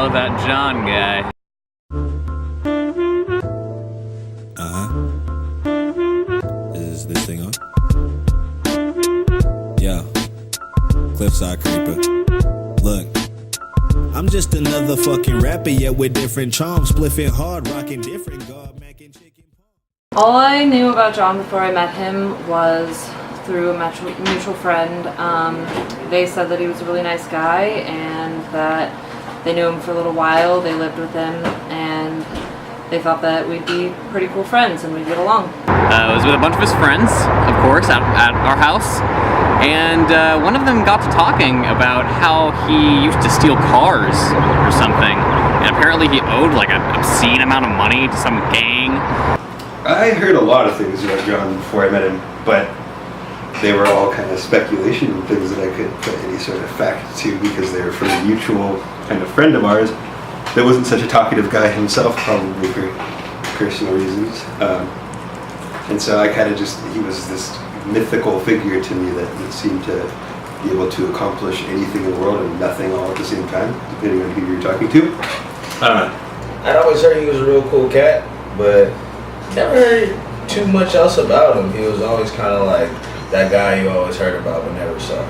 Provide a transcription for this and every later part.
know that John guy. Is this thing on? Yeah. Cliffside Creeper. Look. I'm just another fucking rapper, yet with different charms. Spliffing hard, rocking different garb, mac and chicken. All I knew about John before I met him was through a mutual friend. They said that he was a really nice guy and that they knew him for a little while. They lived with him and they thought that we'd be pretty cool friends and we'd get along. I was with a bunch of his friends, of course, at our house. And one of them got to talking about how he used to steal cars or something. And apparently he owed like an obscene amount of money to some gang. I heard a lot of things about John before I met him, but they were all kind of speculation and things that I couldn't put any sort of fact to because they were from a mutual kind of friend of ours that wasn't such a talkative guy himself, probably for personal reasons. And so I kind of he was this mythical figure to me that seemed to be able to accomplish anything in the world and nothing all at the same time, depending on who you're talking to. I'd always heard he was a real cool cat, but never heard too much else about him. He was always kind of like that guy you always heard about but never saw.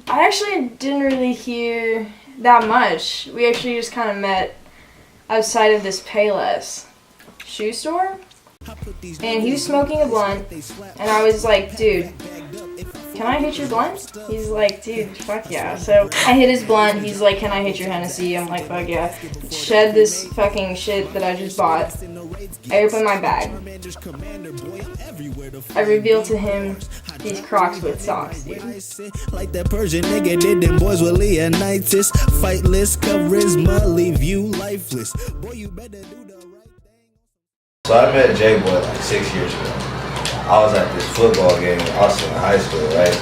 I actually didn't really hear that much. We actually just kind of met outside of this Payless shoe store. And he was smoking a blunt, and I was like, dude, can I hit your blunt? He's like, dude, fuck yeah. So I hit his blunt, he's like, can I hit your Hennessy? I'm like, fuck yeah. Shed this fucking shit that I just bought. I open my bag. I reveal to him these Crocs with socks, dude. Like that Persian nigga did them boys with Leonidas. Fightless, charisma, leave you lifeless. Boy, you better do the right thing. So I met J-Boy like 6 years ago. I was at this football game in Austin High School, right?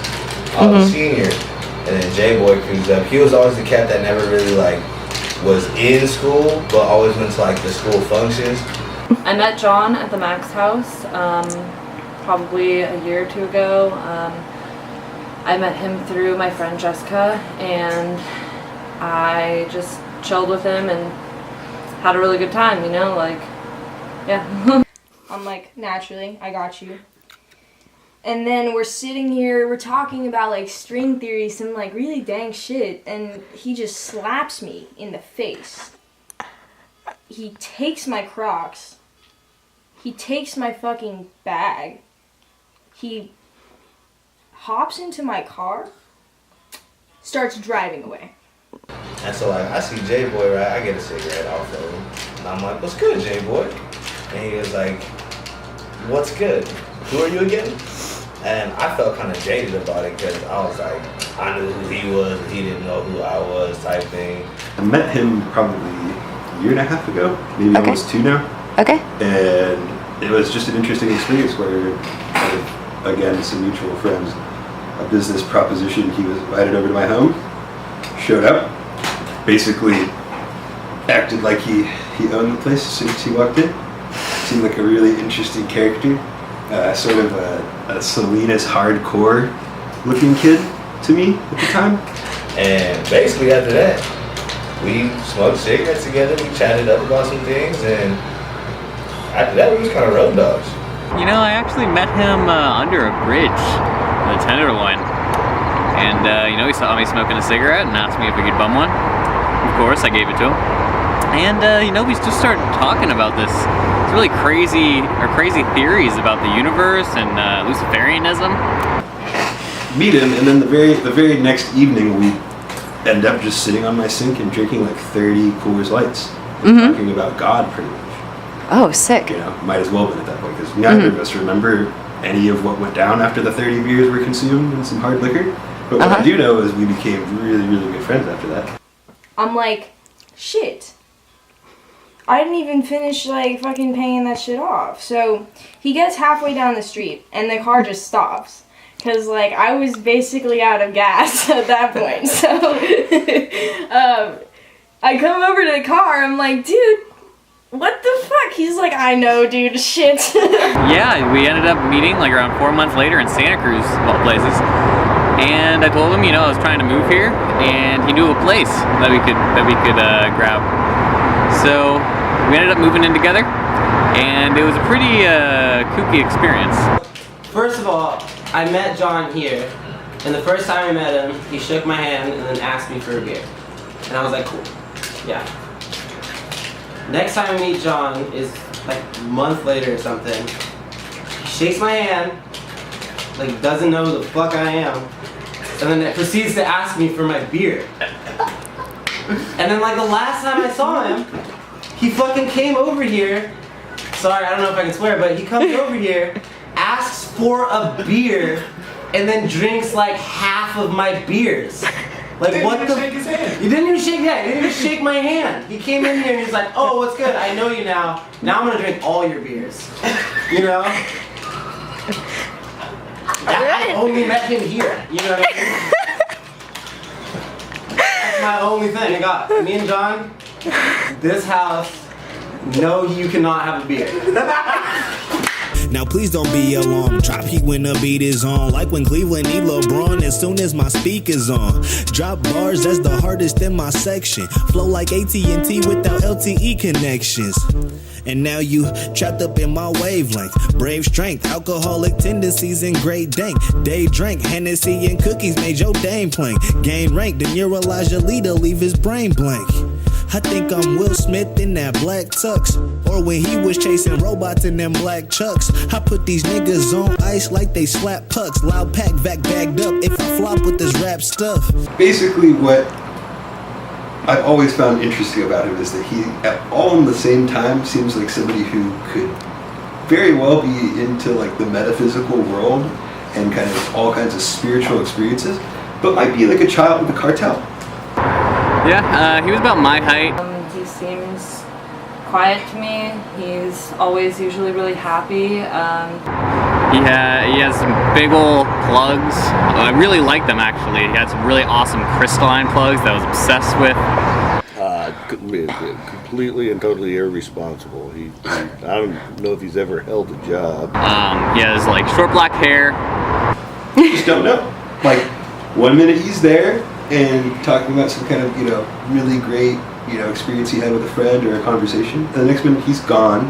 I was a senior, and then J-Boy comes up. He was always the cat that never really like was in school, but always went to like the school functions. I met John at the Max house probably a year or two ago. I met him through my friend Jessica, and I just chilled with him and had a really good time, you know, like, yeah. I'm like, naturally, I got you. And then we're sitting here, we're talking about like string theory, some like really dang shit, and he just slaps me in the face. He takes my Crocs. He takes my fucking bag. He hops into my car, starts driving away. And so like I see J-Boy, right? I get a cigarette off of him. And I'm like, what's good, J-Boy? And he was like, what's good? Who are you again? And I felt kind of jaded about it because I was like, I knew who he was, and he didn't know who I was, type thing. I met him probably a year and a half ago, maybe almost 2 now. Okay. And it was just an interesting experience where, again, some mutual friends, a business proposition, he was invited over to my home, showed up, basically acted like he owned the place as soon as he walked in. Seemed like a really interesting character, sort of a Salinas hardcore looking kid to me at the time. And basically after that, we smoked cigarettes together, we chatted up about some things, and after that we was kind of road dogs. You know, I actually met him under a bridge in the Tenderloin. And, you know, he saw me smoking a cigarette and asked me if we could bum one. Of course, I gave it to him. And, you know, we just started talking about this really crazy theories about the universe and Luciferianism. Meet him, and then the very next evening we end up just sitting on my sink and drinking like 30 Coors Lights and talking about God pretty much. Oh, sick. You know, might as well have been at that point because neither of us remember any of what went down after the 30 beers were consumed and some hard liquor. But what I do know is we became really, really good friends after that. I'm like, shit. I didn't even finish like fucking paying that shit off. So he gets halfway down the street and the car just stops. Cause like I was basically out of gas at that point. So I come over to the car, I'm like, dude, what the fuck? He's like, I know, dude, shit. Yeah, we ended up meeting like around 4 months later in Santa Cruz, of all places. And I told him, you know, I was trying to move here, and he knew a place that we could grab. So we ended up moving in together, and it was a pretty kooky experience. First of all, I met John here, and the first time I met him, he shook my hand and then asked me for a beer. And I was like, cool, yeah. Next time I meet John is like a month later or something. He shakes my hand, like doesn't know who the fuck I am, and then proceeds to ask me for my beer. And then like the last time I saw him, he fucking came over here. Sorry, I don't know if I can swear, but he comes over here, asks for a beer, and then drinks like half of my beers. Like what the? Shake his hand. He didn't even shake that. He didn't even shake my hand. He came in here and he's like, "Oh, what's good? I know you now. Now I'm gonna drink all your beers." You know? I only met him here. You know what I mean? That's my only thing. I got me and John. This house. No, you cannot have a beer. Now please don't be alarmed. Drop heat when the beat is on. Like when Cleveland need LeBron as soon as my speaker's on. Drop bars, that's the hardest in my section. Flow like AT&T without LTE connections. And now you trapped up in my wavelength. Brave strength, alcoholic tendencies and great dank. Day drank, Hennessy and cookies made your dame plank. Gain rank, then you're Elijah Lee to leave his brain blank. I think I'm Will Smith in that black tux. Or when he was chasing robots in them black chucks. I put these niggas on ice like they slap pucks. Loud pack back bagged up if I flop with this rap stuff. Basically what I've always found interesting about him is that he, at all in the same time, seems like somebody who could very well be into like the metaphysical world and kind of all kinds of spiritual experiences, but might be like a child with a cartel. Yeah, he was about my height. He seems quiet to me. He's always usually really happy. He has some big old plugs. I really like them actually. He had some really awesome crystalline plugs that I was obsessed with. Completely and totally irresponsible. I don't know if he's ever held a job. He has like short black hair. Just don't know. Like 1 minute he's there and talking about some kind of, you know, really great, you know, experience he had with a friend or a conversation. And the next minute he's gone,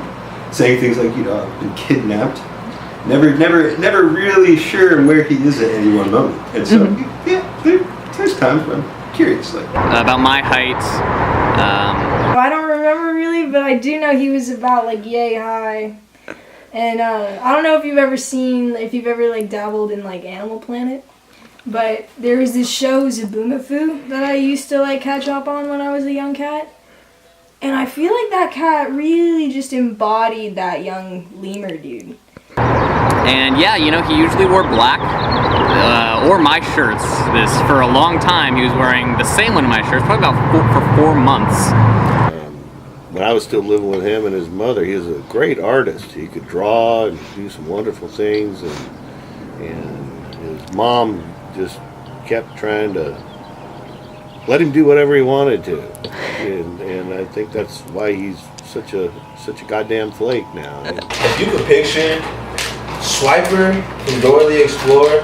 saying things like, you know, I've been kidnapped. Never really sure where he is at any one moment. And so, yeah, there's times when I'm curious. Like about my height. I don't remember really, but I do know he was about like yay high. And I don't know if you've ever like dabbled in like Animal Planet. But there was this show, Zaboomafoo, that I used to like catch up on when I was a young cat. And I feel like that cat really just embodied that young lemur dude. And yeah, you know, he usually wore black, or my shirts. For a long time, he was wearing the same one of my shirts, probably about for 4 months. When I was still living with him and his mother, he was a great artist. He could draw and do some wonderful things, and his mom just kept trying to let him do whatever he wanted to, and I think that's why he's such a goddamn flake now. If you could picture Swiper from Dora the Explorer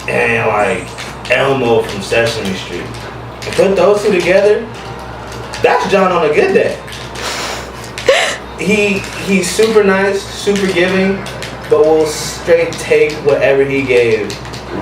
and like Elmo from Sesame Street, and put those two together, that's John on a good day. He's super nice, super giving, but will straight take whatever he gave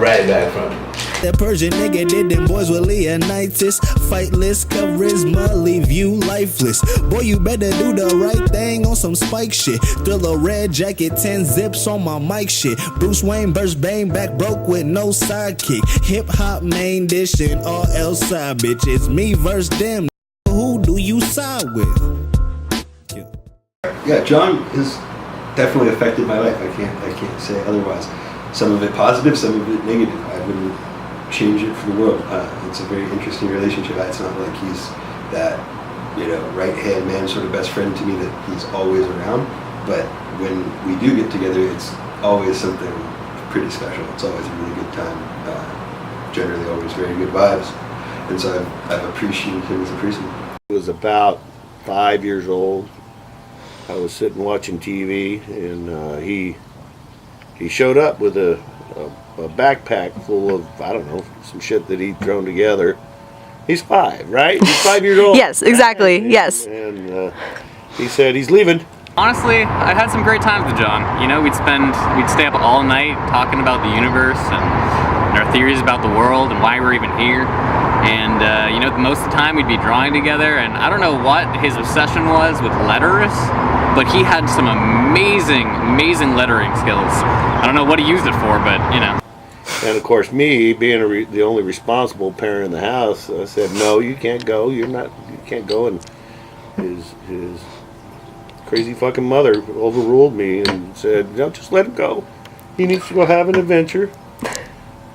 right back from him. That Persian nigga did them boys with Leonidas. Fightless charisma, leave you lifeless. Boy, you better do the right thing on some spike shit. Thriller red jacket, 10 zips on my mic shit. Bruce Wayne burst bang back broke with no sidekick. Hip hop main dish and all else side bitch. It's me versus them. Who do you side with? Yeah, John has definitely affected my life. I can't say otherwise. Some of it positive, some of it negative. I wouldn't change it for the world. It's a very interesting relationship. It's not like he's that, you know, right-hand man sort of best friend to me that he's always around. But when we do get together, it's always something pretty special. It's always a really good time. Generally always very good vibes. And so I've appreciated him as a person. I was about 5 years old. I was sitting watching TV, and he showed up with a a backpack full of, I don't know, some shit that he'd thrown together. He's 5, right? He's 5 years old. Yes, exactly. Yes. And he said he's leaving. Honestly, I had some great times with John. You know, we'd stay up all night talking about the universe and our theories about the world and why we're even here. And you know, most of the time we'd be drawing together, and I don't know what his obsession was with letters, but he had some amazing lettering skills. I don't know what he used it for, but you know. And of course, me being the only responsible parent in the house, I said, "No, you can't go. You can't go." And his crazy fucking mother overruled me and said, "No, just let him go. He needs to go have an adventure."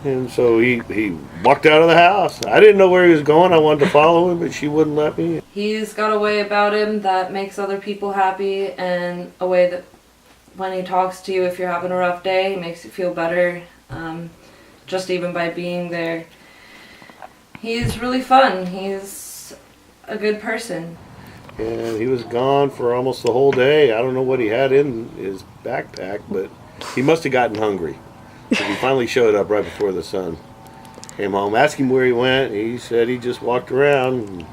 And so he walked out of the house. I didn't know where he was going. I wanted to follow him, but she wouldn't let me. He's got a way about him that makes other people happy, and a way that when he talks to you, if you're having a rough day, he makes you feel better, just even by being there. He's really fun. He's a good person. And he was gone for almost the whole day. I don't know what he had in his backpack, but he must have gotten hungry. So he finally showed up right before the sun came home. Asked him where he went. He said he just walked around.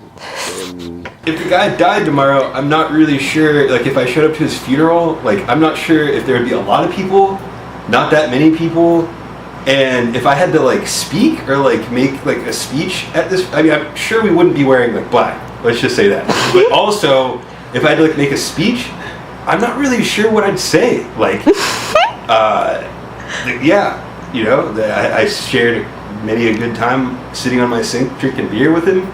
And if the guy died tomorrow, I'm not really sure, like if I showed up to his funeral, like I'm not sure if there would be a lot of people, not that many people, and if I had to like speak or like make like a speech at this, I mean I'm sure we wouldn't be wearing like black, let's just say that. But also, if I had to like make a speech, I'm not really sure what I'd say. Like, yeah, you know, I shared many a good time sitting on my sink drinking beer with him,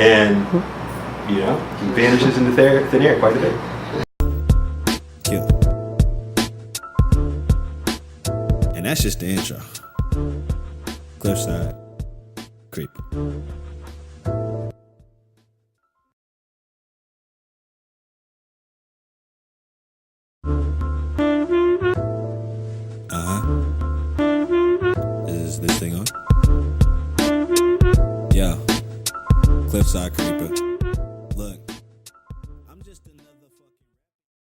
and you know, he vanishes into thin air quite a bit. Yeah. And that's just the intro. Cliffside Creep. Is this thing on? Yeah. Cliffside Creeper.